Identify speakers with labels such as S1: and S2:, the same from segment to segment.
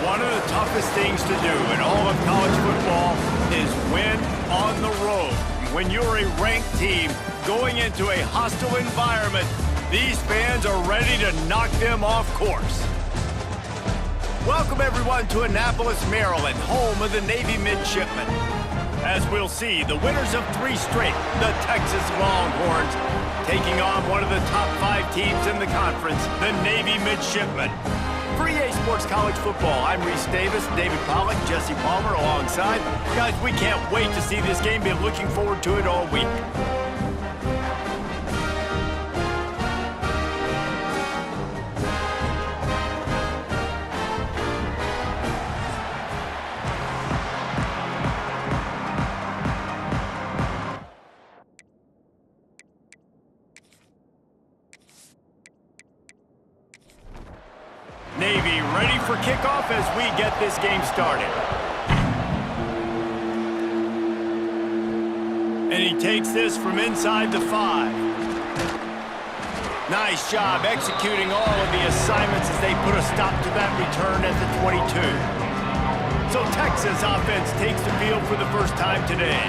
S1: One of the toughest things to do in all of college football is win on the road. When you're a ranked team going into a hostile environment, these fans are ready to knock them off course. Welcome, everyone, to Annapolis, Maryland, home of the Navy Midshipmen. As we'll see, the winners of 3 straight, the Texas Longhorns, taking on one of the top 5 teams in the conference, the Navy Midshipmen. For EA Sports College Football, I'm Reese Davis, David Pollack, Jesse Palmer alongside. Guys, we can't wait to see this game. Been looking forward to it all week. Navy ready for kickoff as we get this game started. And he takes this from inside the 5. Nice job executing all of the assignments as they put a stop to that return at the 22. So Texas offense takes the field for the first time today.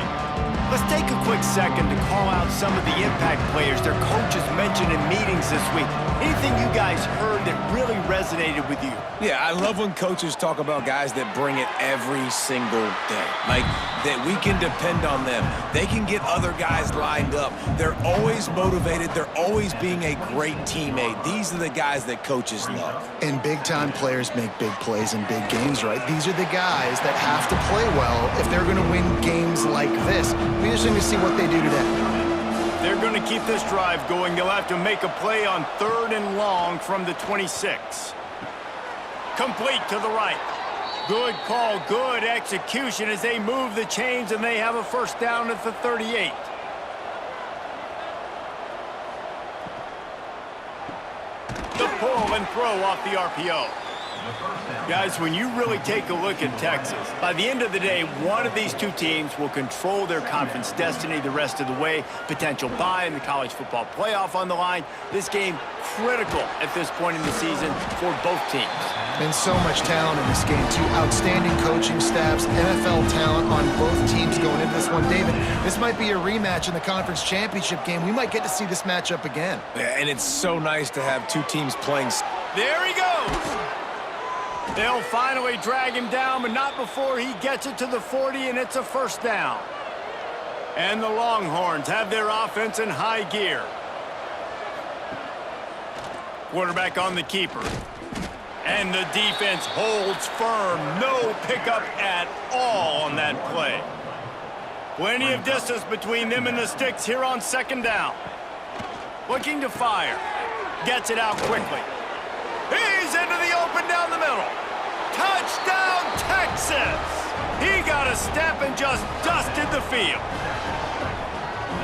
S1: Let's take a quick second to call out some of the impact players their coaches mentioned in meetings this week. Anything you guys heard that really resonated with you?
S2: Yeah, I love when coaches talk about guys that bring it every single day. Like, that we can depend on them. They can get other guys lined up. They're always motivated. They're always being a great teammate. These are the guys that coaches love.
S3: And big-time players make big plays in big games, right? These are the guys that have to play well if they're going to win games like this. We're interesting to see what they do today.
S1: They're going to keep this drive going. They'll have to make a play on 3rd and long from the 26. Complete to the right. Good call, good execution as they move the chains and they have a first down at the 38. The pull and throw off the RPO. Guys, when you really take a look at Texas, by the end of the day, one of these 2 teams will control their conference destiny the rest of the way. Potential bye in the college football playoff on the line. This game critical at this point in the season for both teams.
S3: And so much talent in this game, too. Outstanding coaching staffs, NFL talent on both teams going into this one. David, this might be a rematch in the conference championship game. We might get to see this matchup again.
S2: Yeah, and it's so nice to have 2 teams playing.
S1: There he goes! They'll finally drag him down, but not before he gets it to the 40, and it's a first down. And the Longhorns have their offense in high gear. Quarterback on the keeper. And the defense holds firm. No pickup at all on that play. Plenty of distance between them and the sticks here on 2nd down. Looking to fire. Gets it out quickly. He's into the open down the middle. Touchdown, Texas! He got a step and just dusted the field.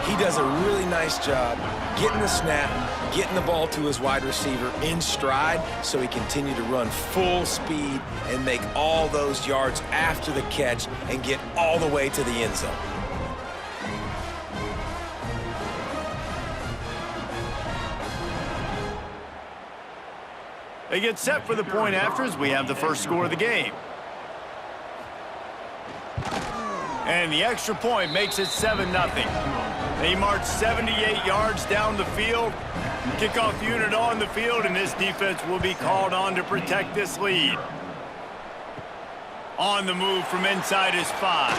S2: He does a really nice job getting the snap, getting the ball to his wide receiver in stride so he continue to run full speed and make all those yards after the catch and get all the way to the end zone.
S1: They get set for the point after as we have the first score of the game. And the extra point makes it 7-0. They march 78 yards down the field. Kickoff unit on the field, and this defense will be called on to protect this lead. On the move from inside his 5.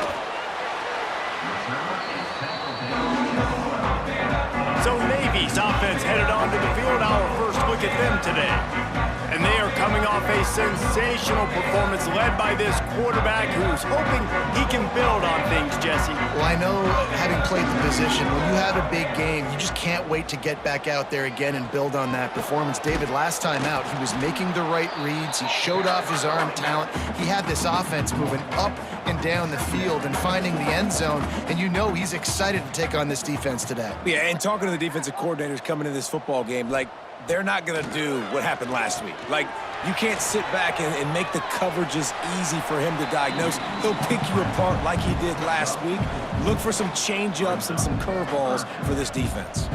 S1: So Navy's offense headed onto the field. Our first look at them today. And they are coming off a sensational performance led by this quarterback who's hoping he can build on things, Jesse.
S3: Well, I know, having played the position, when you have a big game, you just can't wait to get back out there again and build on that performance. David, last time out, he was making the right reads. He showed off his arm talent. He had this offense moving up and down the field and finding the end zone. And you know he's excited to take on this defense today.
S2: Yeah, and talking to the defensive coordinators coming into this football game, like, they're not going to do what happened last week. Like, you can't sit back and make the coverages easy for him to diagnose. He'll pick you apart like he did last week. Look for some change-ups and some curveballs for this defense.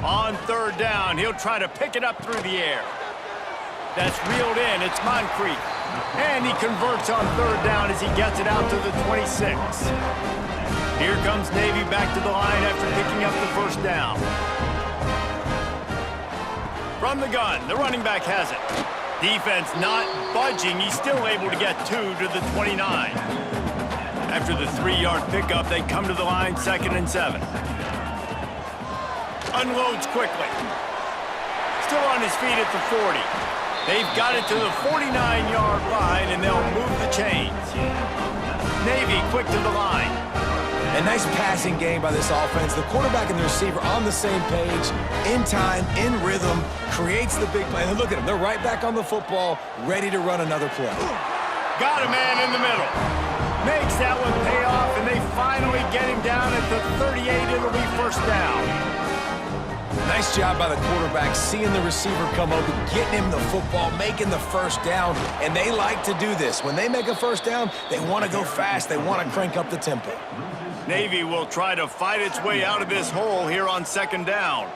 S1: On 3rd down, he'll try to pick it up through the air. That's reeled in. It's Moncrief. And he converts on third down as he gets it out to the 26. Here comes Navy back to the line after picking up the first down. From the gun, the running back has it. Defense not budging. He's still able to get 2 to the 29. After the 3-yard pickup, they come to the line 2nd and 7. Unloads quickly. Still on his feet at the 40. They've got it to the 49-yard line, and they'll move the chains. Navy quick to the line.
S2: A nice passing game by this offense. The quarterback and the receiver on the same page, in time, in rhythm, creates the big play. And look at them. They're right back on the football, ready to run another play.
S1: Got a man in the middle. Makes that one pay off, and they finally get him down at the 38. It'll be first down.
S2: Nice job by the quarterback, seeing the receiver come open, getting him the football, making the first down. And they like to do this. When they make a first down, they want to go fast. They want to crank up the tempo.
S1: Navy will try to fight its way out of this hole here on 2nd down.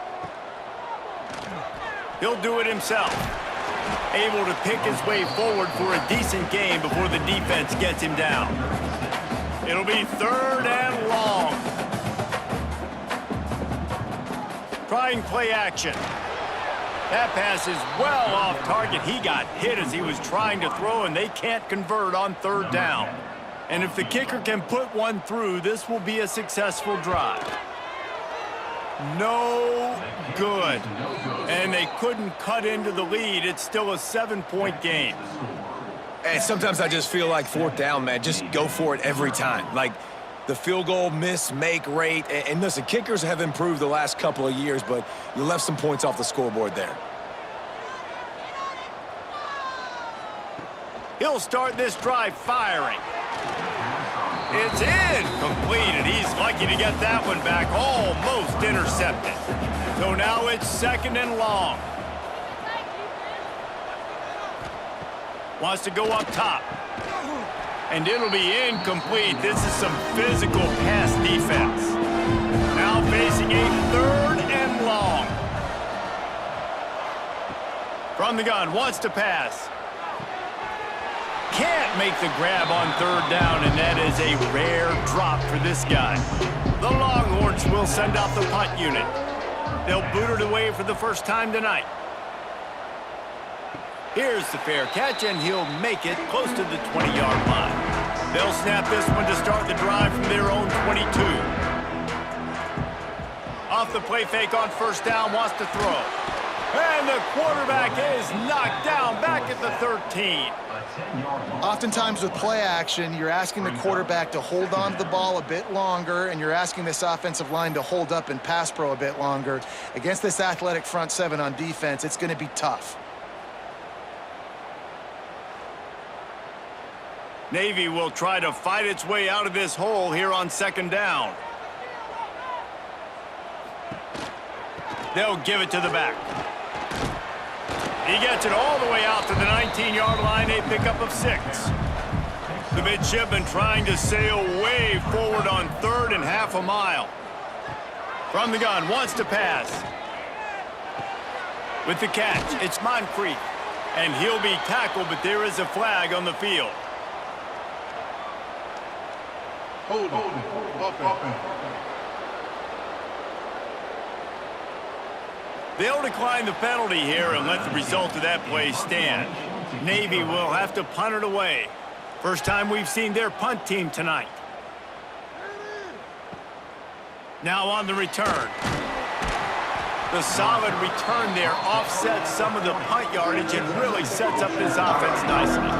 S1: He'll do it himself. Able to pick his way forward for a decent gain before the defense gets him down. It'll be 3rd and long. Trying play action. That pass is well off target. He got hit as he was trying to throw, and they can't convert on 3rd down. And if the kicker can put one through, this will be a successful drive. No good. And they couldn't cut into the lead. It's still a 7-point game.
S2: And sometimes I just feel like 4th down, man. Just go for it every time. Like the field goal miss-make rate. And listen, kickers have improved the last couple of years, but you left some points off the scoreboard there.
S1: He'll start this drive firing. It's incomplete, and he's lucky to get that one back, almost intercepted. So now it's 2nd and long. Wants to go up top. And it'll be incomplete. This is some physical pass defense. Now facing a 3rd and long. From the gun, wants to pass. Can't make the grab on 3rd down, and that is a rare drop for this guy. The Longhorns will send out the punt unit. They'll boot it away for the first time tonight. Here's the fair catch, and he'll make it close to the 20-yard line. They'll snap this one to start the drive from their own 22. Off the play fake on 1st down, wants to throw. And the quarterback is knocked down back at the 13.
S3: Oftentimes with play action, you're asking the quarterback to hold on to the ball a bit longer, and you're asking this offensive line to hold up in pass pro a bit longer. Against this athletic front 7 on defense, it's going to be tough.
S1: Navy will try to fight its way out of this hole here on 2nd down. They'll give it to the back. He gets it all the way out to the 19-yard line, a pickup of 6. The Midshipmen trying to sail way forward on 3rd and half a mile. From the gun, wants to pass. With the catch, it's Moncrief. And he'll be tackled, but there is a flag on the field.
S4: Hold it.
S1: They'll decline the penalty here and let the result of that play stand. Navy will have to punt it away. First time we've seen their punt team tonight. Now on the return. The solid return there offsets some of the punt yardage and really sets up this offense nicely.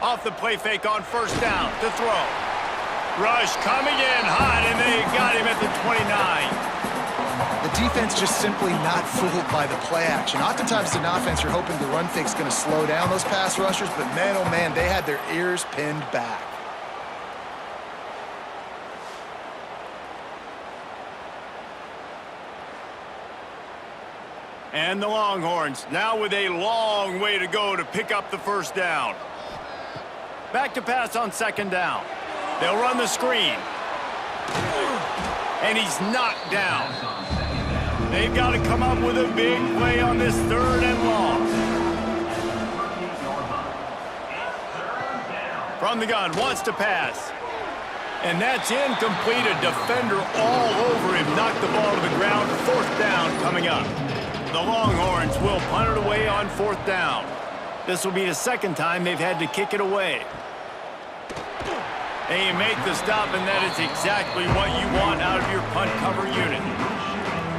S1: Off the play fake on 1st down to throw. Rush coming in hot, and they got him at the 29.
S3: The defense just simply not fooled by the play action. Oftentimes in offense, you're hoping the run fake's going to slow down those pass rushers, but man, oh man, they had their ears pinned back.
S1: And the Longhorns now with a long way to go to pick up the first down. Back to pass on 2nd down. They'll run the screen. And he's knocked down. They've got to come up with a big play on this 3rd and long. From the gun, wants to pass. And that's incomplete. A defender all over him. Knocked the ball to the ground. 4th down coming up. The Longhorns will punt it away on 4th down. This will be the 2nd time they've had to kick it away. And you make the stop, and that is exactly what you want out of your punt cover unit.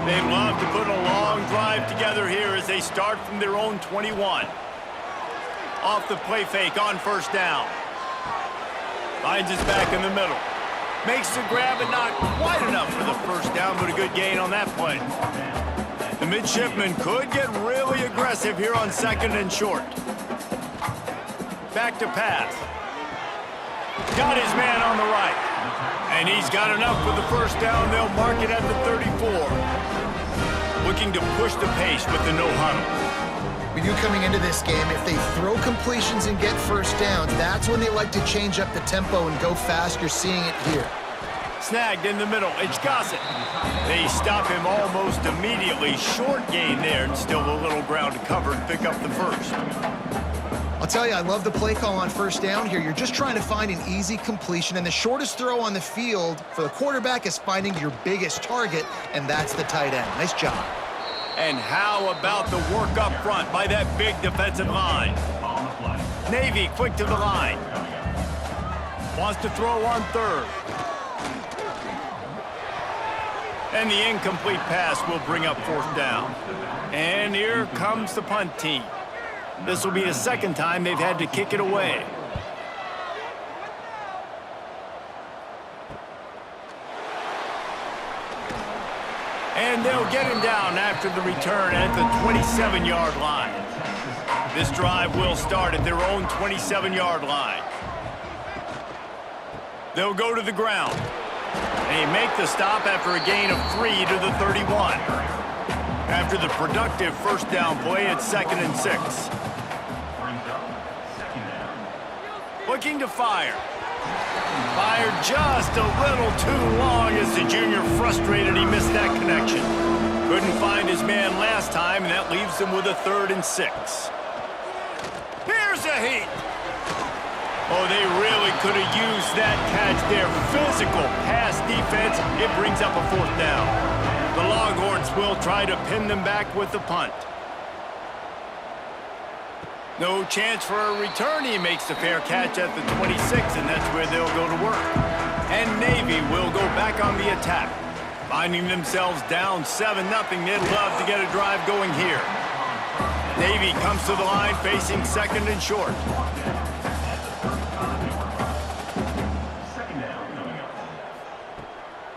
S1: They love to put a long drive together here as they start from their own 21. Off the play fake on 1st down. Finds his back in the middle. Makes the grab, and not quite enough for the 1st down, but a good gain on that play. The Midshipmen could get really aggressive here on 2nd and short. Back to pass. Got his man on the right. And he's got enough for the 1st down. They'll mark it at the 34. Looking to push the pace with the no huddle.
S3: We knew coming into this game, if they throw completions and get 1st downs, that's when they like to change up the tempo and go fast. You're seeing it here.
S1: Snagged in the middle. It's Gossett. They stop him almost immediately. Short gain there, and still a little ground to cover and pick up the 1st.
S3: I'll tell you, I love the play call on 1st down here. You're just trying to find an easy completion, and the shortest throw on the field for the quarterback is finding your biggest target, and that's the tight end. Nice job.
S1: And how about the work up front by that big defensive line? Navy quick to the line. Wants to throw on 3rd. And the incomplete pass will bring up 4th down. And here comes the punt team. This will be the 2nd time they've had to kick it away. And they'll get him down after the return at the 27-yard line. This drive will start at their own 27-yard line. They'll go to the ground. They make the stop after a gain of 3 to the 31. After the productive 1st down play, it's 2nd and 6. Looking to fire. Fired just a little too long as the junior frustrated he missed that connection. Couldn't find his man last time, and that leaves him with a 3rd and 6. Here's a heat. Oh, they really could have used that catch there. Physical pass defense. It brings up a 4th down. The Longhorns will try to pin them back with the punt. No chance for a return. He makes the fair catch at the 26, and that's where they'll go to work. And Navy will go back on the attack. Finding themselves down 7-0, they'd love to get a drive going here. Navy comes to the line facing 2nd and short.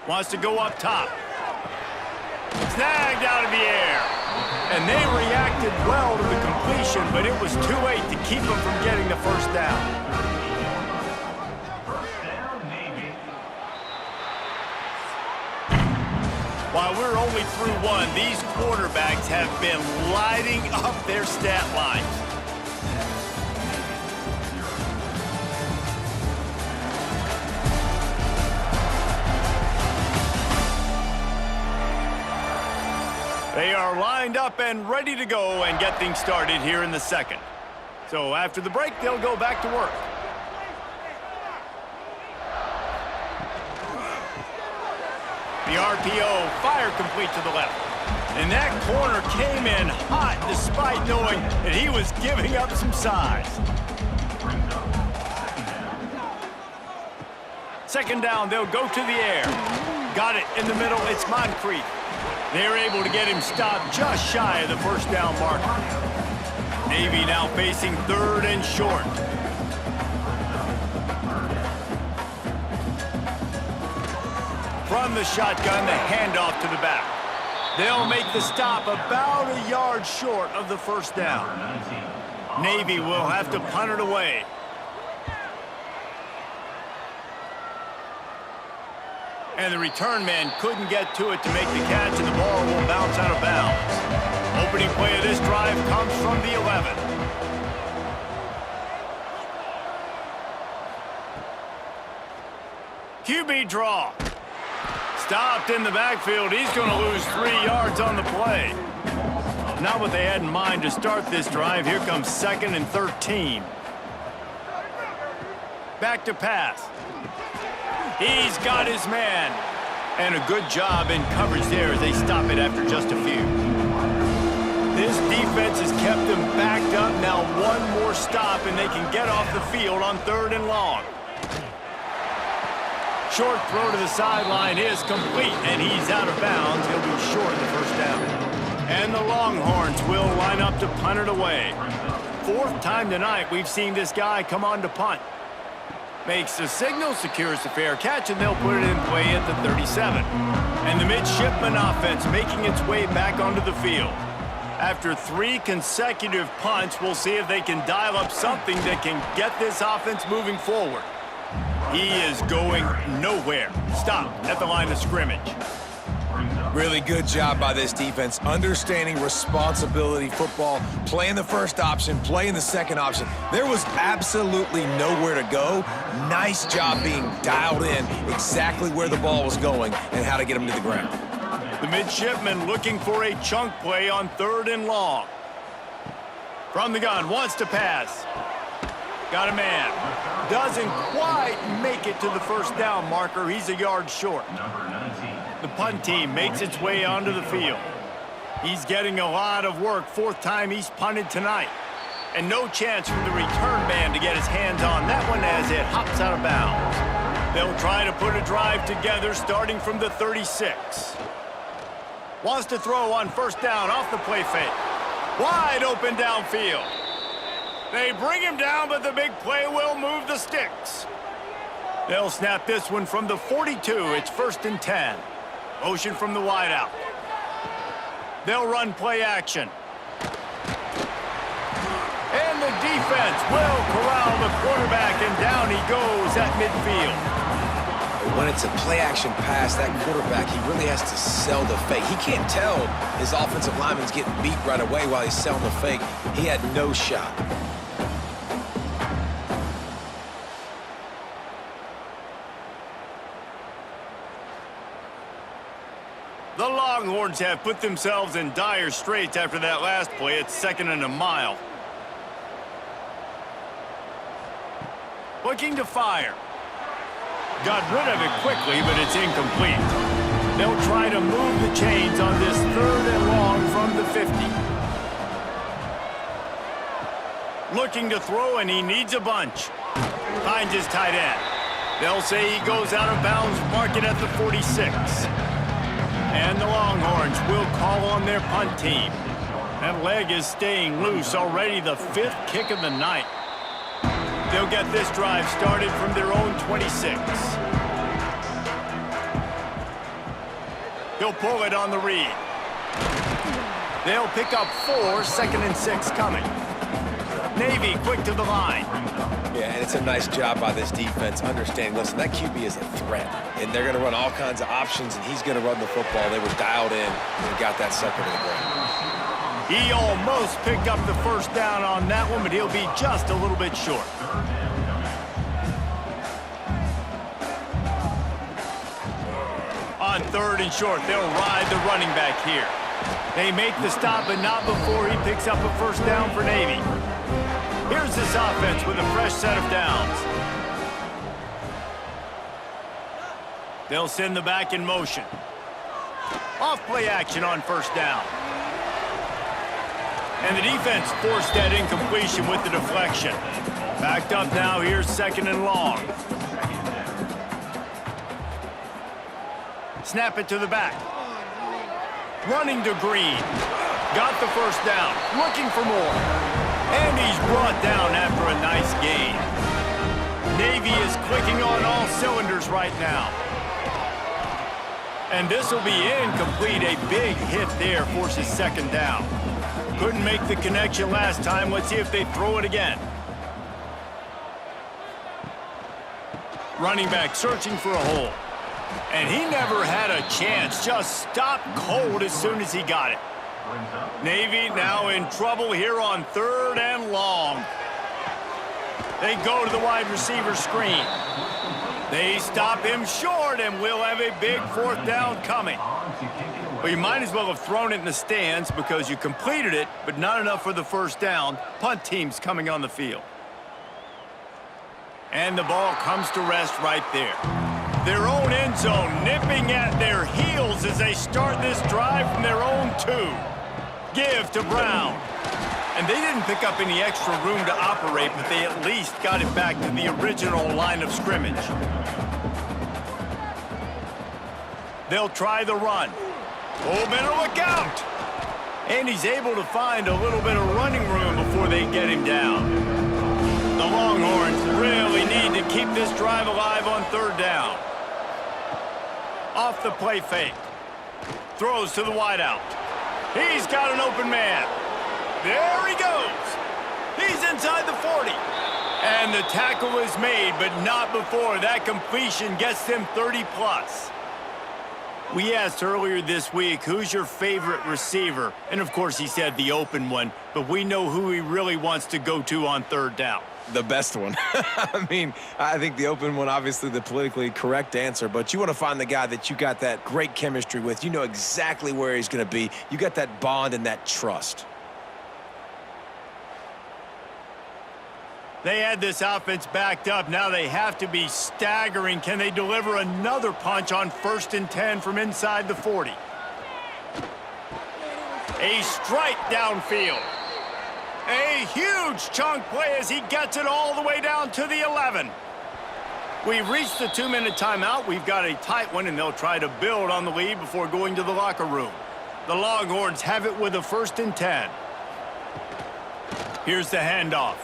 S1: Wants to go up top. Snagged out of the air. And they reacted well to the completion, but it was too late to keep them from getting the 1st down. While we're only through 1, these quarterbacks have been lighting up their stat lines. They are lined up and ready to go and get things started here in the 2nd. So after the break, they'll go back to work. The RPO, fire complete to the left. And that corner came in hot despite knowing that he was giving up some size. 2nd down, they'll go to the air. Got it in the middle, it's Moncrief. They're able to get him stopped just shy of the 1st down marker. Navy now facing 3rd and short. From the shotgun, the handoff to the back. They'll make the stop about a yard short of the 1st down. Navy will have to punt it away. And the return man couldn't get to it to make the catch, and the ball will bounce out of bounds. Opening play of this drive comes from the 11. QB draw. Stopped in the backfield. He's going to lose 3 yards on the play. Not what they had in mind to start this drive. Here comes 2nd and 13. Back to pass. He's got his man. And a good job in coverage there as they stop it after just a few. This defense has kept them backed up. Now one more stop and they can get off the field on 3rd and long. Short throw to the sideline is complete, and he's out of bounds. He'll be short of the first down. And the Longhorns will line up to punt it away. 4th time tonight we've seen this guy come on to punt. Makes the signal, secures the fair catch, and they'll put it in play at the 37. And the Midshipmen offense making its way back onto the field. After 3 consecutive punts, we'll see if they can dial up something that can get this offense moving forward. He is going nowhere. Stop at the line of scrimmage.
S2: Really good job by this defense, understanding responsibility football, playing the first option, playing the second option. There was absolutely nowhere to go. Nice job being dialed in exactly where the ball was going and how to get him to the ground.
S1: The Midshipmen looking for a chunk play on 3rd and long. From the gun, wants to pass. Got a man. Doesn't quite make it to the first down marker. He's a yard short. The punt team makes its way onto the field. He's getting a lot of work. 4th time he's punted tonight. And no chance for the return man to get his hands on that one as it hops out of bounds. They'll try to put a drive together starting from the 36. Wants to throw on 1st down off the play fake. Wide open downfield. They bring him down, but the big play will move the sticks. They'll snap this one from the 42. It's 1st and 10. Motion from the wideout. They'll run play action. And the defense will corral the quarterback, and down he goes at midfield.
S2: When it's a play-action pass, that quarterback, he really has to sell the fake. He can't tell his offensive lineman's getting beat right away while he's selling the fake. He had no shot.
S1: The Longhorns have put themselves in dire straits after that last play. It's 2nd and a mile. Looking to fire. Got rid of it quickly, but it's incomplete. They'll try to move the chains on this 3rd and long from the 50. Looking to throw, and he needs a bunch. Finds his tight end. They'll say he goes out of bounds, mark it at the 46. And the Longhorns will call on their punt team. That leg is staying loose, already the 5th kick of the night. They'll get this drive started from their own 26. They'll pull it on the read. They'll pick up 4, 2nd and 6 coming. Navy quick to the line.
S2: Yeah, and it's a nice job by this defense understanding, listen, that QB is a threat, and they're going to run all kinds of options, and he's going to run the football. They were dialed in and got that sucker to the ground.
S1: He almost picked up the first down on that one, but he'll be just a little bit short. On 3rd and short, they'll ride the running back here. They make the stop, but not before he picks up a first down for Navy. Here's this offense with a fresh set of downs. They'll send the back in motion. Off play action on 1st down. And the defense forced that incompletion with the deflection. Backed up now, here's 2nd and long. Snap it to the back. Running to Green. Got the first down. Looking for more. And he's brought down after a nice gain. Navy is clicking on all cylinders right now. And this will be incomplete. A big hit there forces 2nd down. Couldn't make the connection last time. Let's see if they throw it again. Running back searching for a hole. And he never had a chance. Just stopped cold as soon as he got it. Navy now in trouble here on 3rd and long. They go to the wide receiver screen. They stop him short, and we'll have a big 4th down coming. Well, you might as well have thrown it in the stands because you completed it, but not enough for the 1st down. Punt team's coming on the field. And the ball comes to rest right there. Their own end zone nipping at their heels as they start this drive from their own 2. Give to Brown. And they didn't pick up any extra room to operate, but they at least got it back to the original line of scrimmage. They'll try the run. Oh, better look out. And he's able to find a little bit of running room before they get him down. The Longhorns really need to keep this drive alive on 3rd down. Off the play fake. Throws to the wideout. He's got an open man. There he goes. He's inside the 40. And the tackle is made, but not before that completion gets them 30+. We asked earlier this week, who's your favorite receiver? And, of course, he said the open one, but we know who he really wants to go to on 3rd down.
S2: The best one. I mean, I think the open one, obviously the politically correct answer, but you want to find the guy that you got that great chemistry with. You know exactly where he's going to be. You got that bond and that trust.
S1: They had this offense backed up. Now they have to be staggering. Can they deliver another punch on 1st and 10 from inside the 40? A strike downfield. A huge chunk play as he gets it all the way down to the 11. We've reached the 2-minute timeout. We've got a tight one, and they'll try to build on the lead before going to the locker room. The Longhorns have it with a 1st and 10. Here's the handoff.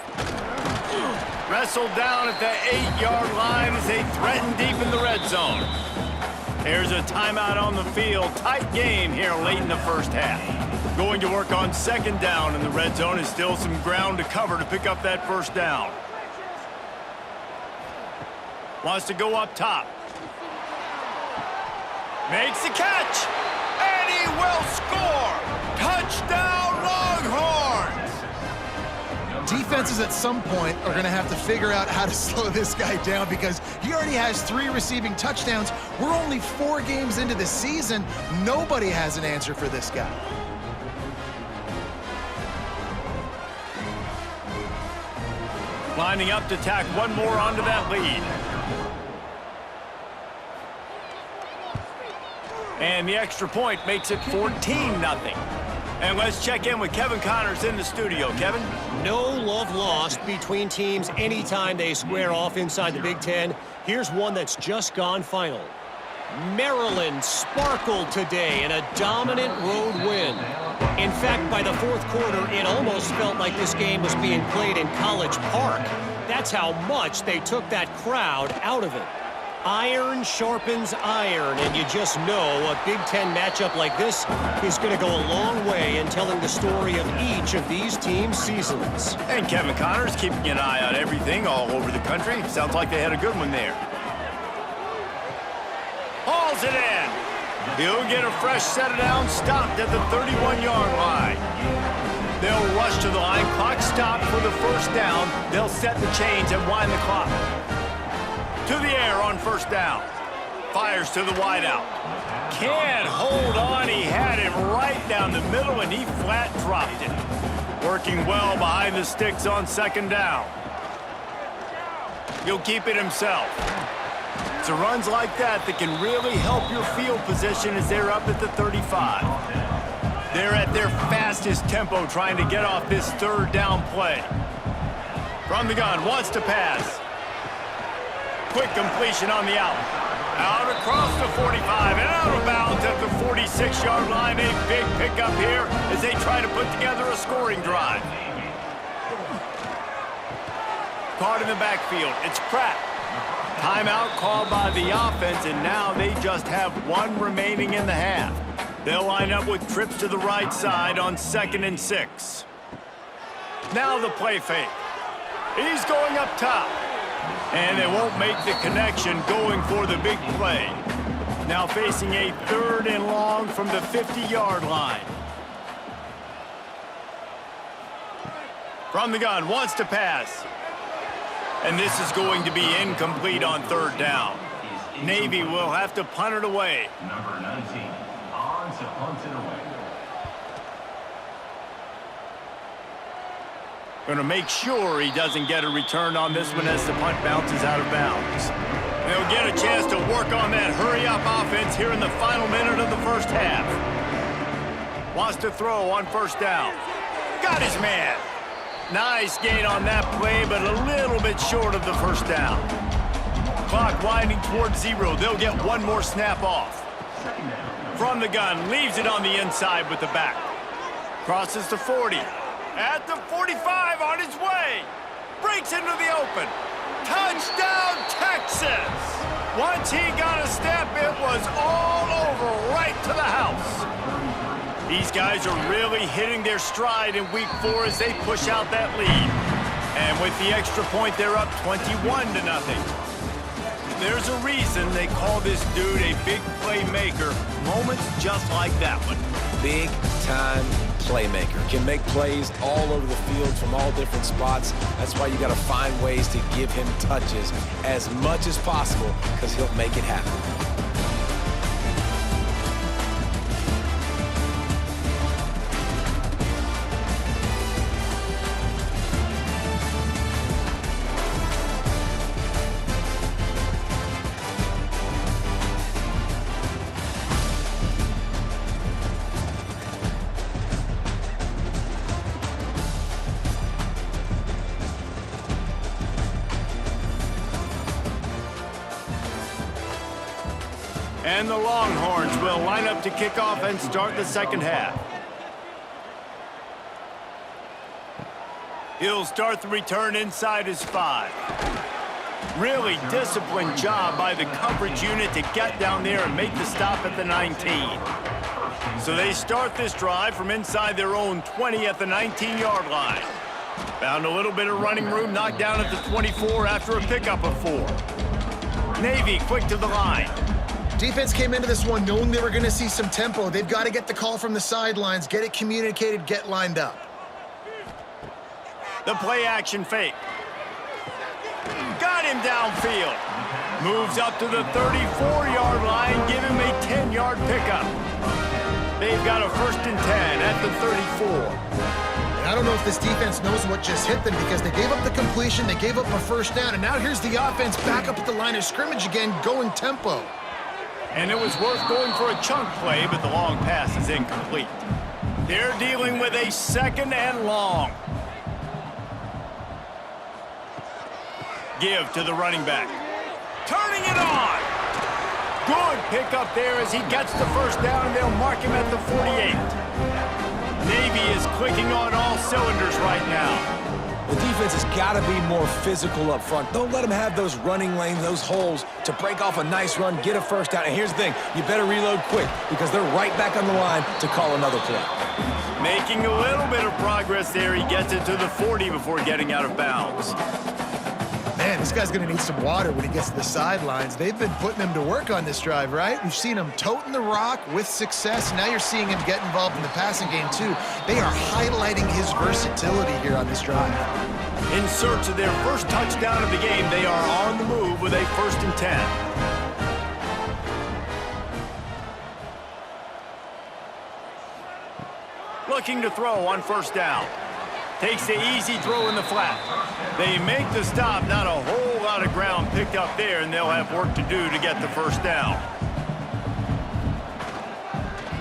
S1: Wrestled down at the 8-yard line as they threaten deep in the red zone. There's a timeout on the field. Tight game here late in the 1st half. Going to work on 2nd down in the red zone is still some ground to cover to pick up that 1st down. Wants to go up top. Makes the catch. And he will score. Touchdown Longhorns.
S3: Defenses at some point are going to have to figure out how to slow this guy down because he already has 3 receiving touchdowns. We're only 4 games into the season. Nobody has an answer for this guy.
S1: Lining up to tack one more onto that lead. And the extra point makes it 14-0. And let's check in with Kevin Connors in the studio. Kevin?
S5: No love lost between teams anytime they square off inside the Big Ten. Here's one that's just gone final. Maryland sparkled today in a dominant road win. In fact, by the 4th quarter, it almost felt like this game was being played in College Park. That's how much they took that crowd out of it. Iron sharpens iron, and you just know a Big Ten matchup like this is going to go a long way in telling the story of each of these teams' seasons.
S1: And Kevin Connors keeping an eye on everything all over the country. Sounds like they had a good one there. Hauls it in. He'll get a fresh set down, stopped at the 31-yard line. They'll rush to the line. Clock stopped for the 1st down. They'll set the chains and wind the clock. To the air on 1st down. Fires to the wideout. Can't hold on. He had him right down the middle, and he flat dropped it. Working well behind the sticks on 2nd down. He'll keep it himself. It's the runs like that that can really help your field position as they're up at the 35. They're at their fastest tempo trying to get off this 3rd down play. From the gun, wants to pass. Quick completion on the out. Out across the 45 and out of bounds at the 46-yard line. A big pickup here as they try to put together a scoring drive. Caught in the backfield. It's Pratt. Timeout called by the offense, and now they just have 1 remaining in the half. They'll line up with trips to the right side on 2nd and 6. Now the play fake. He's going up top. And they won't make the connection going for the big play. Now facing a 3rd and long from the 50-yard line. From the gun, wants to pass. And this is going to be incomplete on third down. Navy will have to punt it away.
S6: Number 19 on to punt it away.
S1: Going to make sure he doesn't get a return on this one as the punt bounces out of bounds. They'll get a chance to work on that hurry-up offense here in the final minute of the first half. Wants to throw on first down. Got his man. Nice gain on that play, but a little bit short of the first down. Clock winding towards 0. They'll get one more snap off. From the gun, leaves it on the inside with the back. Crosses the 40. At the 45 on his way. Breaks into the open. Touchdown, Texas! Once he got a step, it was all over right to the house. These guys are really hitting their stride in week 4 as they push out that lead. And with the extra point, they're up 21-0. There's a reason they call this dude a big playmaker. Moments just like that one.
S2: Big-time playmaker. Can make plays all over the field from all different spots. That's why you got to find ways to give him touches as much as possible, because he'll make it happen.
S1: And the Longhorns will line up to kick off and start the second half. He'll start the return inside his 5. Really disciplined job by the coverage unit to get down there and make the stop at the 19. So they start this drive from inside their own 20 at the 19-yard line. Found a little bit of running room, knocked down at the 24 after a pickup of 4. Navy quick to the line.
S3: Defense came into this one knowing they were going to see some tempo. They've got to get the call from the sidelines, get it communicated, get lined up.
S1: The play action fake. Got him downfield. Moves up to the 34-yard line, give him a 10-yard pickup. They've got a 1st and 10 at the 34.
S3: And I don't know if this defense knows what just hit them, because they gave up the completion, they gave up a 1st down, and now here's the offense back up at the line of scrimmage again, going tempo.
S1: And it was worth going for a chunk play, but the long pass is incomplete. They're dealing with a 2nd and long. Give to the running back. Turning it on. Good pickup there as he gets the 1st down, and they'll mark him at the 48. Navy is clicking on all cylinders right now.
S2: The defense has got to be more physical up front. Don't let them have those running lanes, those holes to break off a nice run, get a 1st down. And here's the thing, you better reload quick, because they're right back on the line to call another play.
S1: Making a little bit of progress there. He gets it to the 40 before getting out of bounds.
S3: Man, this guy's going to need some water when he gets to the sidelines. They've been putting him to work on this drive, right? We've seen him toting the rock with success. Now you're seeing him get involved in the passing game, too. They are highlighting his versatility here on this drive.
S1: In search of their first touchdown of the game, they are on the move with a 1st and 10. Looking to throw on 1st down. Takes the easy throw in the flat. They make the stop, not a whole lot of ground picked up there, and they'll have work to do to get the 1st down.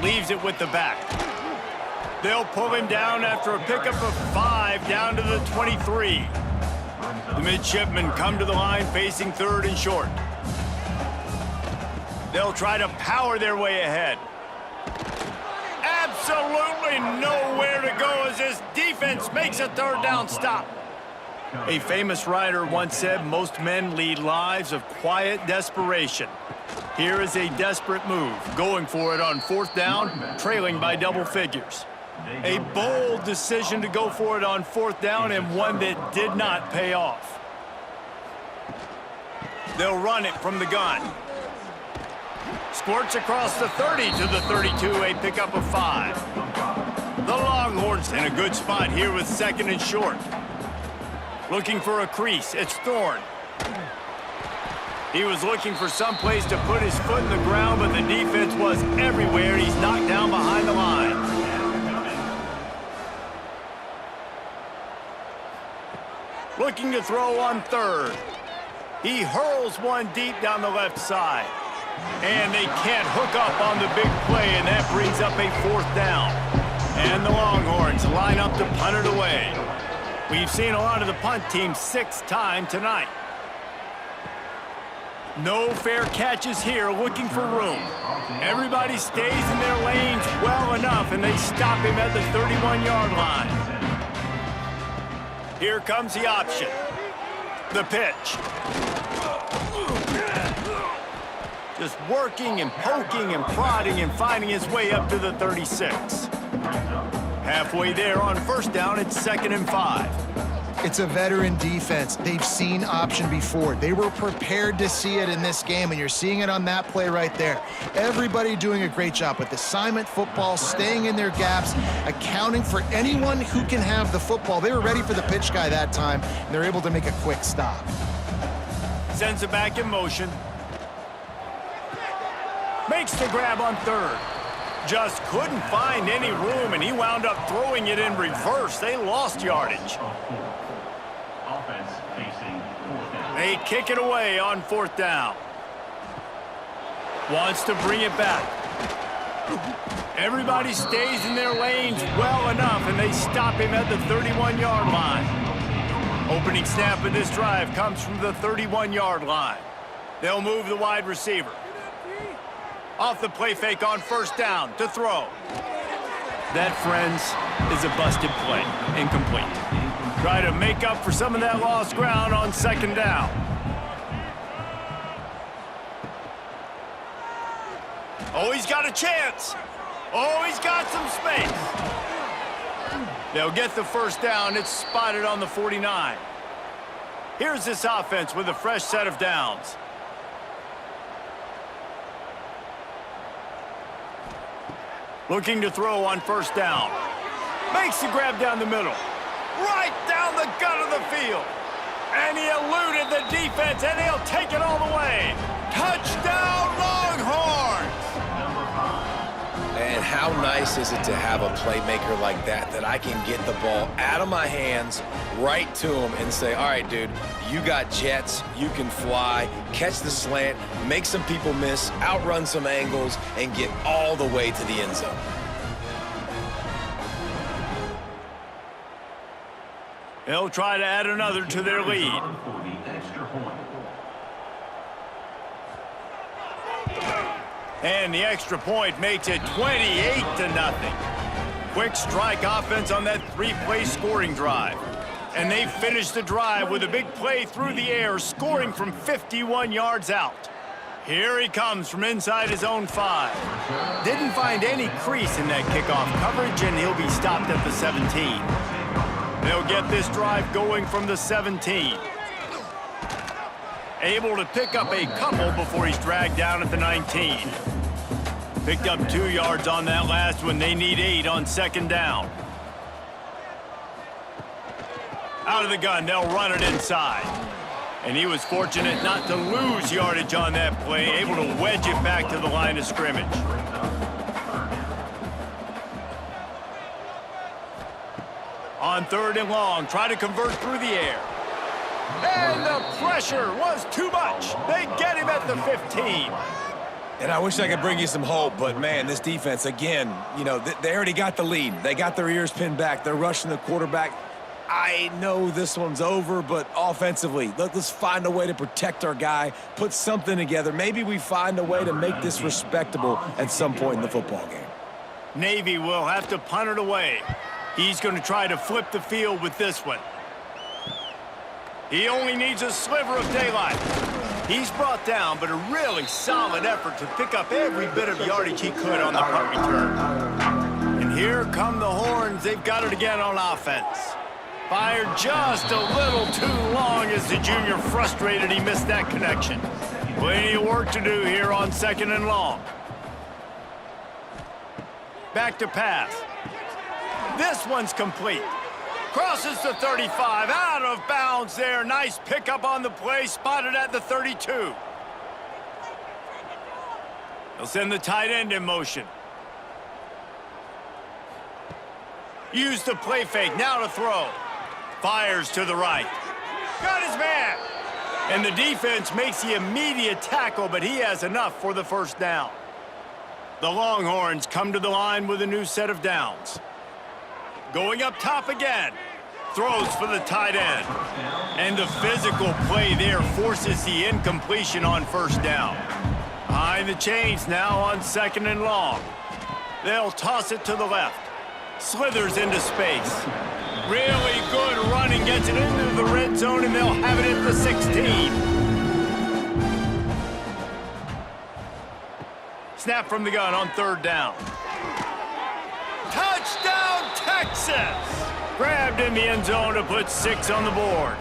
S1: Leaves it with the back. They'll pull him down after a pickup of 5 down to the 23. The Midshipmen come to the line facing 3rd and short. They'll try to power their way ahead. Absolutely nowhere to go as this defense makes a 3rd down stop. A famous writer once said, most men lead lives of quiet desperation. Here is a desperate move, going for it on 4th down, trailing by double figures. A bold decision to go for it on 4th down, and one that did not pay off. They'll run it from the gun. Squirts across the 30 to the 32, a pickup of 5. The Longhorns in a good spot here with 2nd and short. Looking for a crease. It's Thorne. He was looking for some place to put his foot in the ground, but the defense was everywhere. He's knocked down behind the line. Looking to throw on third. He hurls one deep down the left side. And they can't hook up on the big play, and that brings up a 4th down. And the Longhorns line up to punt it away. We've seen a lot of the punt team 6 times tonight. No fair catches here, looking for room. Everybody stays in their lanes well enough, and they stop him at the 31-yard line. Here comes the option. The pitch. Just working and poking and prodding and finding his way up to the 36. Halfway there on 1st down, it's 2nd and 5.
S3: It's a veteran defense. They've seen option before. They were prepared to see it in this game, and you're seeing it on that play right there. Everybody doing a great job with assignment football, staying in their gaps, accounting for anyone who can have the football. They were ready for the pitch guy that time, and they're able to make a quick stop.
S1: Sends it back in motion. Makes the grab on 3rd. Just couldn't find any room, and he wound up throwing it in reverse. They lost yardage.
S6: Offense facing 4th down.
S1: They kick it away on 4th down. Wants to bring it back. Everybody stays in their lanes well enough, and they stop him at the 31-yard line. Opening snap of this drive comes from the 31-yard line. They'll move the wide receiver. Off the play fake on 1st down to throw. That, friends, is a busted play. Incomplete. Try to make up for some of that lost ground on 2nd down. Oh, he's got a chance. Oh, he's got some space. They'll get the 1st down. It's spotted on the 49. Here's this offense with a fresh set of downs. Looking to throw on 1st down. Makes the grab down the middle. Right down the gut of the field. And he eluded the defense, and he'll take it all the way. Touchdown, Longhorns!
S2: And how nice is it to have a playmaker like that I can get the ball out of my hands right to him and say, all right, dude, you got jets, you can fly, catch the slant, make some people miss, outrun some angles, and get all the way to the end zone.
S1: They'll try to add another to their lead.
S6: For the extra point.
S1: And the extra point makes it 28-0. Quick strike offense on that 3-play scoring drive. And they finish the drive with a big play through the air, scoring from 51 yards out. Here he comes from inside his own 5. Didn't find any crease in that kickoff coverage, and he'll be stopped at the 17. They'll get this drive going from the 17. Able to pick up a couple before he's dragged down at the 19. Picked up 2 yards on that last one. They need 8 on 2nd down. Out of the gun, they'll run it inside. And he was fortunate not to lose yardage on that play, able to wedge it back to the line of scrimmage. On 3rd and long, try to convert through the air. And the pressure was too much. They get him at the 15.
S2: And I wish I could bring you some hope, but, man, this defense, again, you know, they already got the lead. They got their ears pinned back. They're rushing the quarterback. I know this one's over, but offensively, let's find a way to protect our guy, put something together. Maybe we find a way to make this respectable at some point in the football game.
S1: Navy will have to punt it away. He's going to try to flip the field with this one. He only needs a sliver of daylight. He's brought down, but a really solid effort to pick up every bit of yardage he could on the punt return. And here come the Horns. They've got it again on offense. Fired just a little too long as the junior frustrated he missed that connection. Plenty of work to do here on 2nd and long. Back to pass. This one's complete. Crosses the 35, out of bounds there. Nice pickup on the play, spotted at the 32. He'll send the tight end in motion. Use the play fake, now to throw. Fires to the right. Got his man. And the defense makes the immediate tackle, but he has enough for the first down. The Longhorns come to the line with a new set of downs. Going up top again. Throws for the tight end. And the physical play there forces the incompletion on first down. Behind the chains now on 2nd and long. They'll toss it to the left. Slithers into space. Really good running, gets it into the red zone, and they'll have it at the 16. Snap from the gun on 3rd down. Touchdown, Texas! Grabbed in the end zone to put 6 on the board.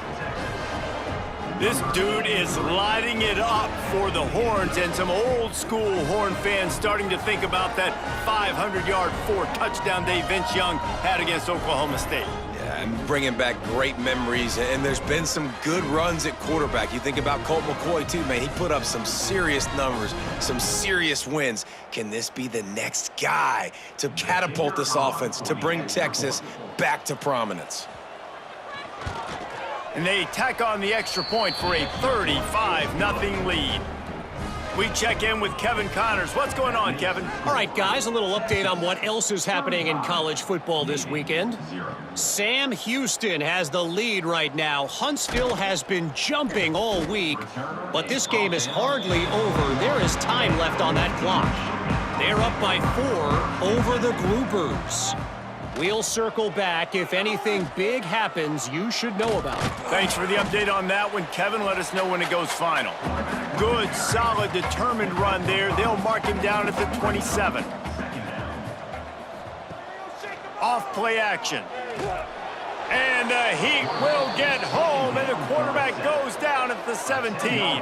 S1: This dude is lighting it up for the Horns, and some old-school Horn fans starting to think about that 500-yard 4-touchdown day Vince Young had against Oklahoma State.
S2: Yeah, and bringing back great memories, and there's been some good runs at quarterback. You think about Colt McCoy, too, man. He put up some serious numbers, some serious wins. Can this be the next guy to catapult this offense, to bring Texas back to prominence?
S1: And they tack on the extra point for a 35-0 lead. We check in with Kevin Connors. What's going on, Kevin?
S5: All right, guys, a little update on what else is happening in college football this weekend. Sam Houston has the lead right now. Huntsville has been jumping all week, but this game is hardly over. There is time left on that clock. They're up by 4 over the Groupers. We'll circle back. If anything big happens, you should know about it.
S1: Thanks for the update on that one, Kevin. Let us know when it goes final. Good, solid, determined run there. They'll mark him down at the 27. Off play action. And the Heat will get home, and the quarterback goes down at the 17.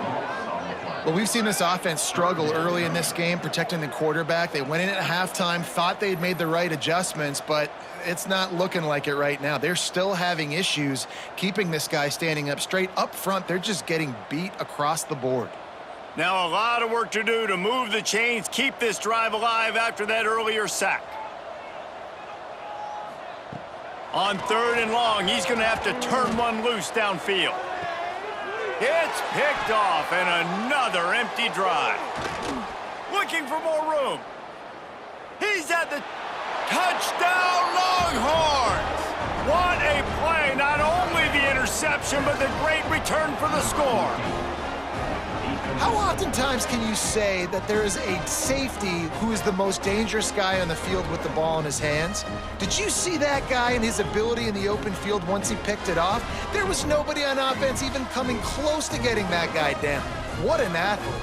S3: Well, we've seen this offense struggle early in this game, protecting the quarterback. They went in at halftime, thought they'd made the right adjustments, but it's not looking like it right now. They're still having issues keeping this guy standing up straight. Up front, they're just getting beat across the board.
S1: Now a lot of work to do to move the chains, keep this drive alive after that earlier sack. On 3rd and long, he's going to have to turn one loose downfield. It's picked off, and another empty drive. Looking for more room. He's at the touchdown, Longhorns! What a play. Not only the interception, but the great return for the score.
S3: How oftentimes can you say that there is a safety who is the most dangerous guy on the field with the ball in his hands? Did you see that guy and his ability in the open field once he picked it off? There was nobody on offense even coming close to getting that guy down. What an athlete.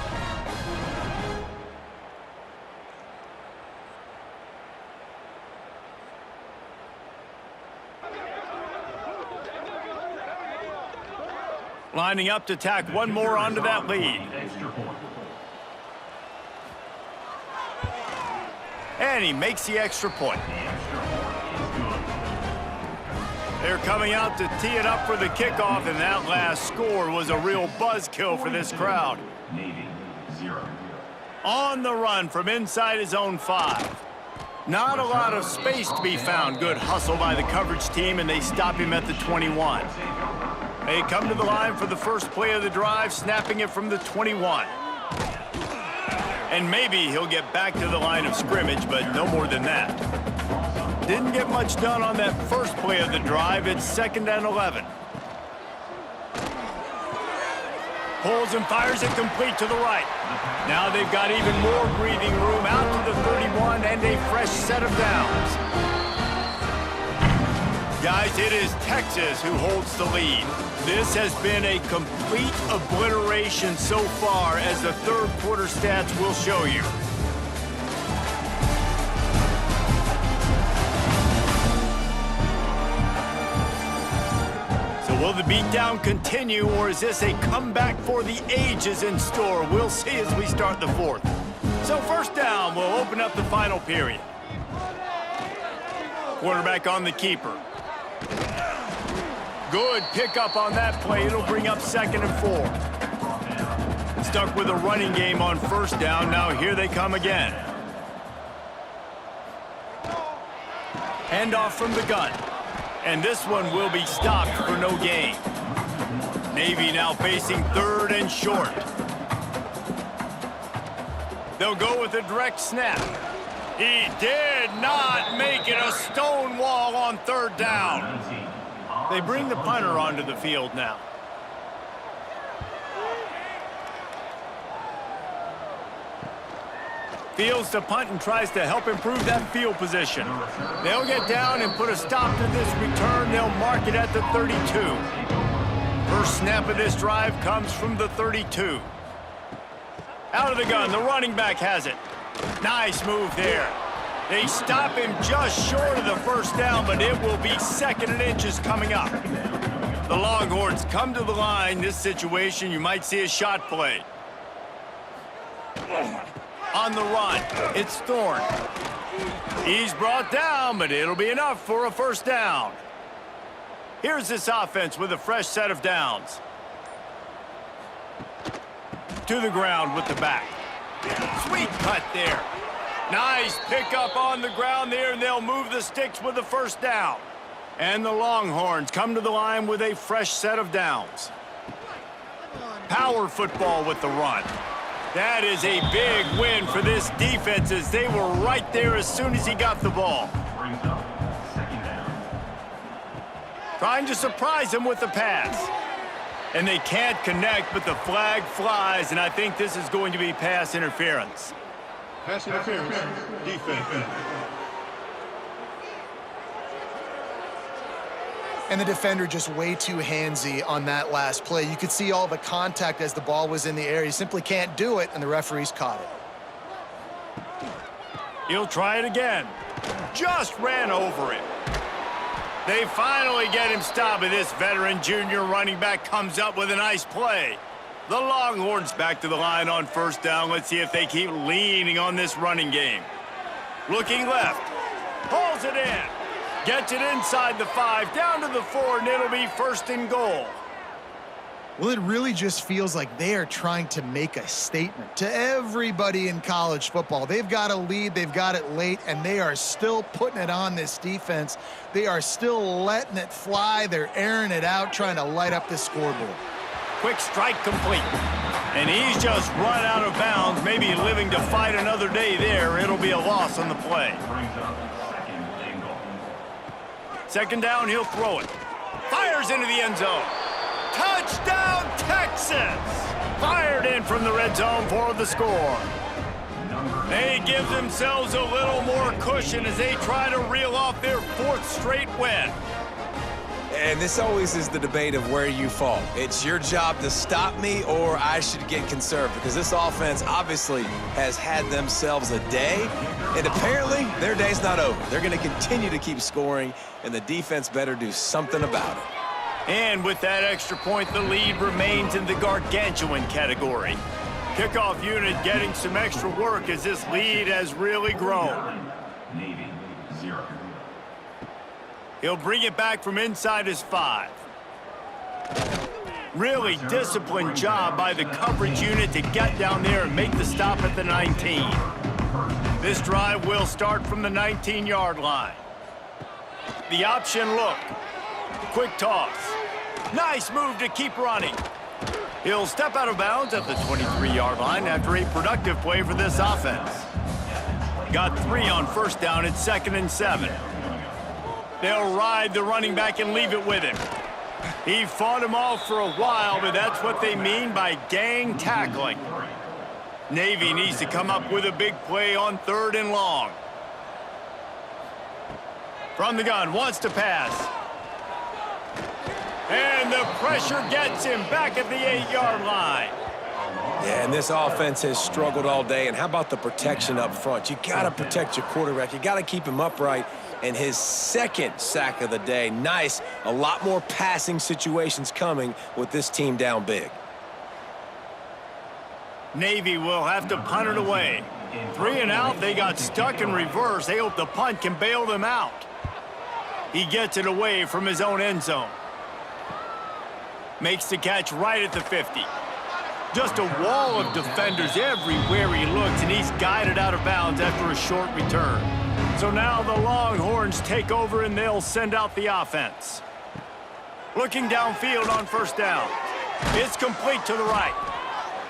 S1: Lining up to tack one more onto that lead. And he makes the extra point. They're coming out to tee it up for the kickoff, and that last score was a real buzzkill for this crowd. On the run from inside his own 5. Not a lot of space to be found. Good hustle by the coverage team, and they stop him at the 21. They come to the line for the first play of the drive, snapping it from the 21. And maybe he'll get back to the line of scrimmage, but no more than that. Didn't get much done on that first play of the drive. It's 2nd and 11. Pulls and fires it complete to the right. Now they've got even more breathing room out to the 31 and a fresh set of downs. Guys, it is Texas who holds the lead. This has been a complete obliteration so far, as the 3rd quarter stats will show you. So will the beatdown continue, or is this a comeback for the ages in store? We'll see as we start the 4th. So 1st down will open up the final period. Quarterback on the keeper. Good pickup on that play. It'll bring up 2nd and 4. Stuck with a running game on 1st down. Now here they come again. Handoff from the gun. And this one will be stopped for no gain. Navy now facing 3rd and short. They'll go with a direct snap. He did not make it a stone wall on 3rd down. They bring the punter onto the field now. Fields to punt and tries to help improve that field position. They'll get down and put a stop to this return. They'll mark it at the 32. First snap of this drive comes from the 32. Out of the gun, the running back has it. Nice move there. They stop him just short of the 1st down, but it will be 2nd and inches coming up. The Longhorns come to the line. This situation, you might see a shot play. On the run, it's Thorne. He's brought down, but it'll be enough for a 1st down. Here's this offense with a fresh set of downs. To the ground with the back. Sweet cut there. Nice pickup on the ground there, and they'll move the sticks with the 1st down. And the Longhorns come to the line with a fresh set of downs. Power football with the run. That is a big win for this defense as they were right there as soon as he got the ball. Trying to surprise him with the pass. And they can't connect, but the flag flies, and I think this is going to be pass interference.
S4: Pass interference. Defense.
S3: And the defender just way too handsy on that last play. You could see all the contact as the ball was in the air. He simply can't do it, and the referees caught it.
S1: He'll try it again. Just ran over him. They finally get him stopped, and this veteran junior running back comes up with a nice play. The Longhorns back to the line on 1st down. Let's see if they keep leaning on this running game. Looking left. Pulls it in. Gets it inside the 5, down to the 4, and it'll be 1st and goal.
S3: Well, it really just feels like they are trying to make a statement to everybody in college football. They've got a lead, they've got it late, and they are still putting it on this defense. They are still letting it fly. They're airing it out, trying to light up the scoreboard.
S1: Quick strike complete. And he's just run out of bounds, maybe living to fight another day there. It'll be a loss on the play. 2nd down, he'll throw it. Fires into the end zone. Touchdown, Texas! Fired in from the red zone for the score. They give themselves a little more cushion as they try to reel off their 4th straight win.
S2: And this always is the debate of where you fall. It's your job to stop me or I should get conserved, because this offense obviously has had themselves a day, and apparently their day's not over. They're going to continue to keep scoring, and the defense better do something about it.
S1: And with that extra point, the lead remains in the gargantuan category. Kickoff unit getting some extra work as this lead has really grown.
S6: Navy, 0.
S1: He'll bring it back from inside his 5. Really disciplined job by the coverage unit to get down there and make the stop at the 19. This drive will start from the 19-yard line. The option look. Quick toss. Nice move to keep running. He'll step out of bounds at the 23-yard line after a productive play for this offense. Got 3 on 1st down. It's 2nd and 7. They'll ride the running back and leave it with him. He fought him off for a while, but that's what they mean by gang tackling. Navy needs to come up with a big play on 3rd and long. From the gun, wants to pass. And the pressure gets him back at the 8-yard line.
S2: Yeah, and this offense has struggled all day. And how about the protection up front? You got to protect your quarterback. You got to keep him upright. And his 2nd sack of the day. Nice. A lot more passing situations coming with this team down big.
S1: Navy will have to punt it away. 3 and out. They got stuck in reverse. They hope the punt can bail them out. He gets it away from his own end zone. Makes the catch right at the 50. Just a wall of defenders everywhere he looks, and he's guided out of bounds after a short return. So now the Longhorns take over, and they'll send out the offense. Looking downfield on first down. It's complete to the right.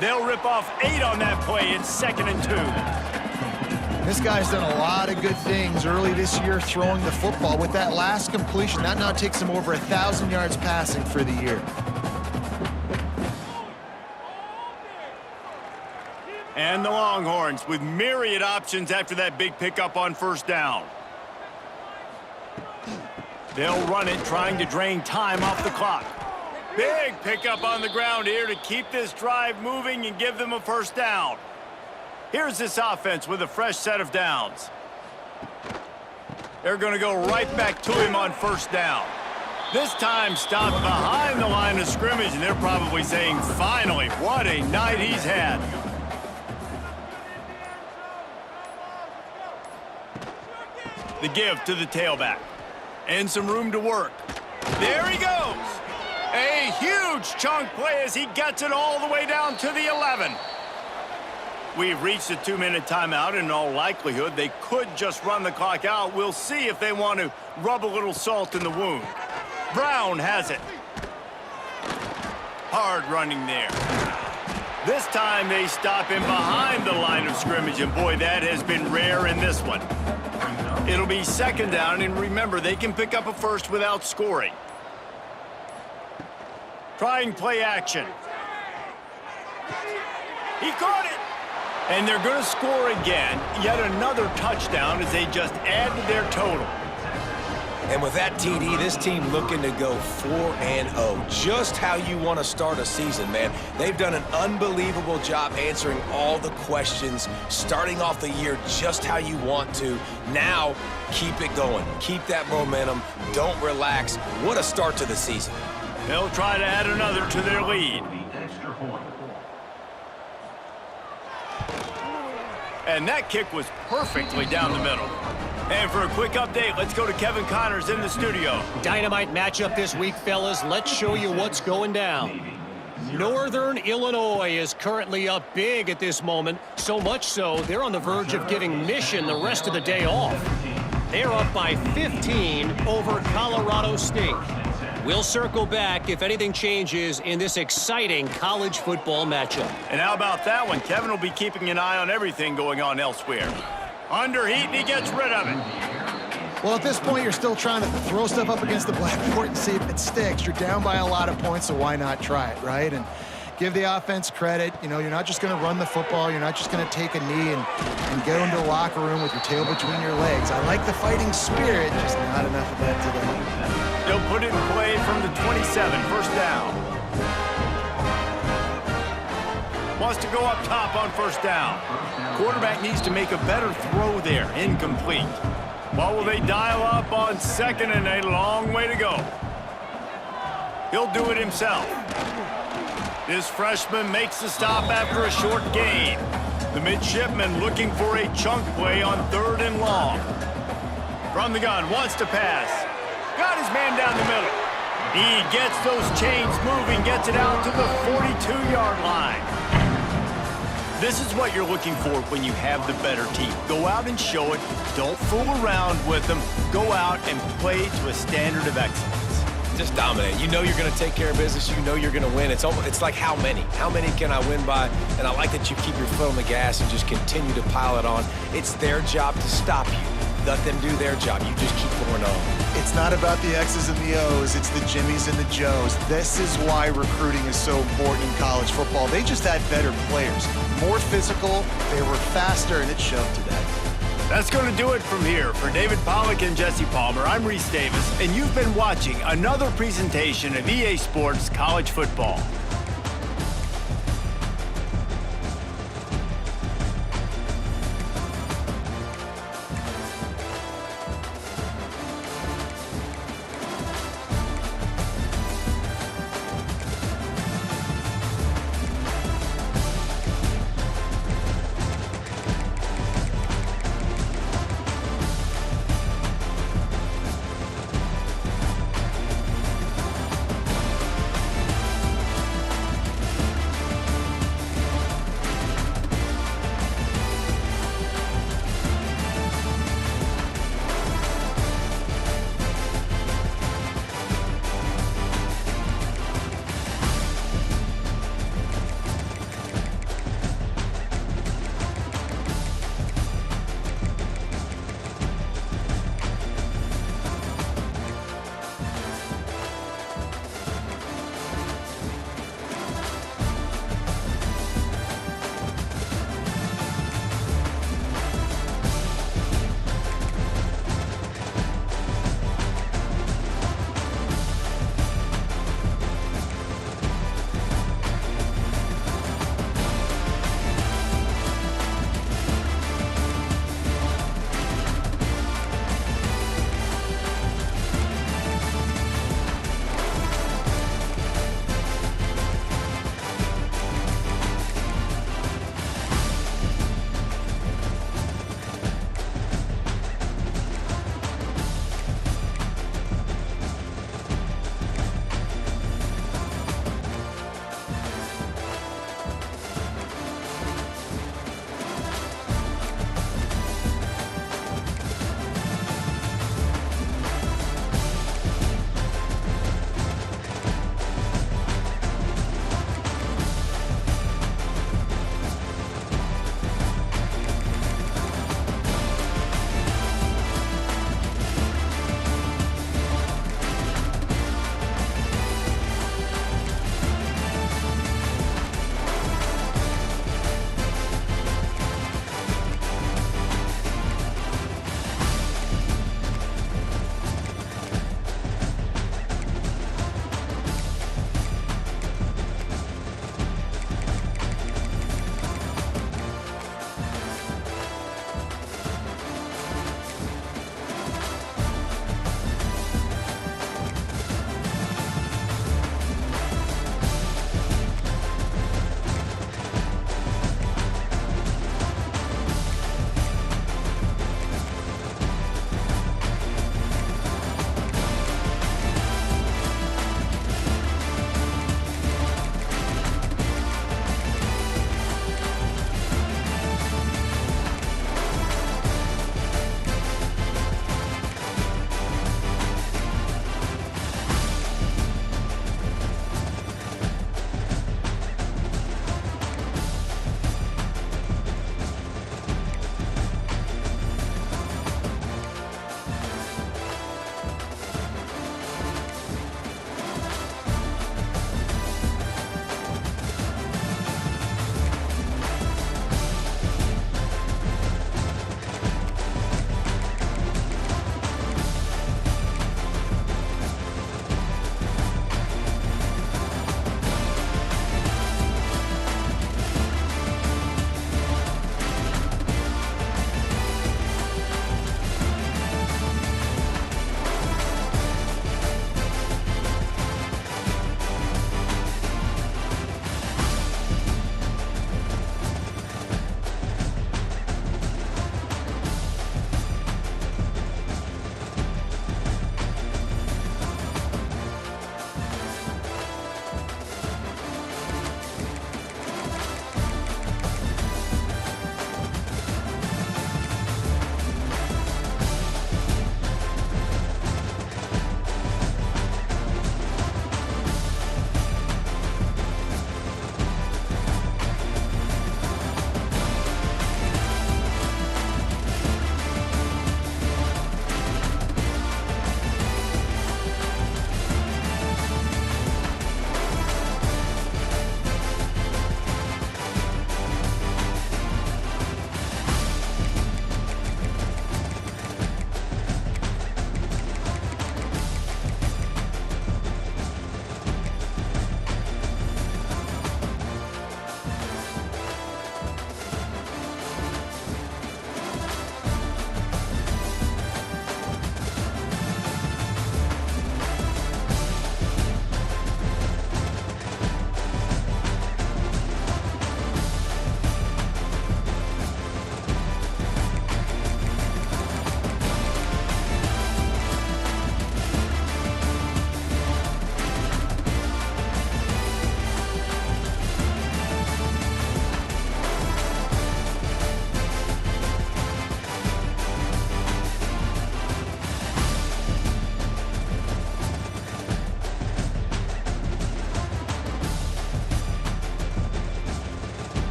S1: They'll rip off 8 on that play. It's 2nd and 2.
S3: This guy's done a lot of good things early this year throwing the football. With that last completion, that now takes him over 1,000 yards passing for the year.
S1: And the Longhorns with myriad options after that big pickup on first down. They'll run it, trying to drain time off the clock. Big pickup on the ground here to keep this drive moving and give them a first down. Here's this offense with a fresh set of downs. They're going to go right back to him on first down. This time stopped behind the line of scrimmage, and they're probably saying, finally, what a night he's had. The give to the tailback. And some room to work. There he goes. A huge chunk play as he gets it all the way down to the 11. We've reached a 2-minute timeout, and in all likelihood, they could just run the clock out. We'll see if they want to rub a little salt in the wound. Brown has it. Hard running there. This time they stop him behind the line of scrimmage, and boy, that has been rare in this one. It'll be 2nd down, and remember, they can pick up a first without scoring. Trying play action. He caught it! And they're going to score again. Yet another touchdown as they just add to their total.
S2: And with that TD, this team looking to go 4-0. Just how you want to start a season, man. They've done an unbelievable job answering all the questions, starting off the year just how you want to. Now, keep it going. Keep that momentum. Don't relax. What a start to the season.
S1: They'll try to add another to their lead.
S6: The extra point.
S1: And that kick was perfectly down the middle. And for a quick update, let's go to Kevin Connors in the studio.
S5: Dynamite matchup this week, fellas. Let's show you what's going down. Northern Illinois is currently up big at this moment. So much so, they're on the verge of giving Mission the rest of the day off. They're up by 15 over Colorado State. We'll circle back if anything changes in this exciting college football matchup.
S1: And how about that one? Kevin will be keeping an eye on everything going on elsewhere. Under heat, and he gets rid of it.
S3: Well, at this point, you're still trying to throw stuff up against the blackboard and see if it sticks. You're down by a lot of points, so why not try it, right? And give the offense credit. You know, you're not just going to run the football. You're not just going to take a knee and go into the locker room with your tail between your legs. I like the fighting spirit, just not enough of that today.
S1: They'll put it in play from the 27, first down. Wants to go up top on first down. Quarterback needs to make a better throw there. Incomplete. What will they dial up on 2nd and a long way to go? He'll do it himself. This freshman makes the stop after a short gain. The Midshipmen looking for a chunk play on 3rd and long. From the gun, wants to pass. Got his man down the middle. He gets those chains moving, gets it out to the 42-yard line. This is what you're looking for when you have the better team. Go out and show it. Don't fool around with them. Go out and play to a standard of excellence.
S2: Just dominate. You know you're going to take care of business. You know you're going to win. It's like how many? How many can I win by? And I like that you keep your foot on the gas and just continue to pile it on. It's their job to stop you. Let them do their job. You just keep going on.
S3: It's not about the X's and the O's. It's the Jimmies and the Joes. This is why recruiting is so important in college football. They just had better players, more physical, they were faster, and it showed today.
S1: That's going to do it from here. For David Pollack and Jesse Palmer, I'm Reese Davis, and you've been watching another presentation of EA Sports College Football.